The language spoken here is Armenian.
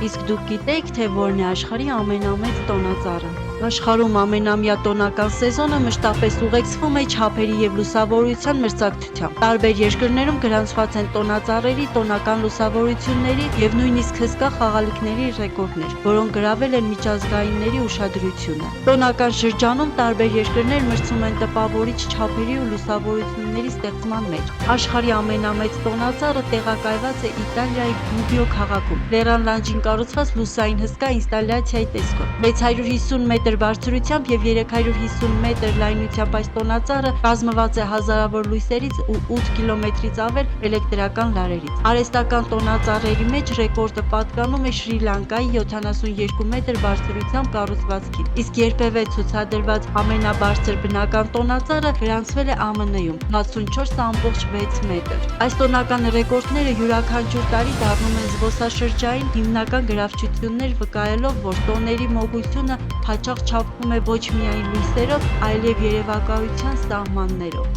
Իսկ դուք գիտեք, թե որն է աշխարհի ամենամեծ տոնածառը։ Աշխարհում ամենամյա տոնական սեզոնը մշտապես ուղեկցվում է չափերի և լուսավորության մրցակցությամբ։ Տարբեր երկրներում գրանցված են տոնածառերի տոնական լուսավորությունների և նույնիսկ հսկա խաղալիքների ռեկորդներ, որոնք գրավել են միջազգայինների ուշադրությունը։ Տոնական շրջանում տարբեր երկրներ մրցում են տպավորիչ չափերի ու լուսավորությունների ստեղծման մեջ։ Աշխարհի ամենամեծ տոնածառը տեղակայված է Իտալիայի Գուբիո քաղաքում, լեռան լանջին կառուցված լուսային հսկա ինստալյացիայի տեսքով։ 650 մետր բարձրությամբ և 350 մետր լայնությամբ այս տոնածառը կազմված է հազարավոր լույսերից ու 8 կիլոմետրից ավել էլեկտրական լարերից։ Արհեստական տոնածառերի մեջ ռեկորդը պատկանում է Շրի Լանկայի 72 մետր բարձրությամբ կառուցվածքին, իսկ երբևէ ցուցադրված ամենաբարձր բնական տոնածառը գրանցվել է ԱՄՆ-ում 64.6 մետր։ Այս տոնական ռեկորդները յուրաքանչյուր տարի դառնում են զբոսաշրջային հիմնական գրավչություններ, վկայելով, որ տոների մոգությունը հաճախ չափվում է ոչ միայն լույսերով, այլև երևակայության սահմաններով։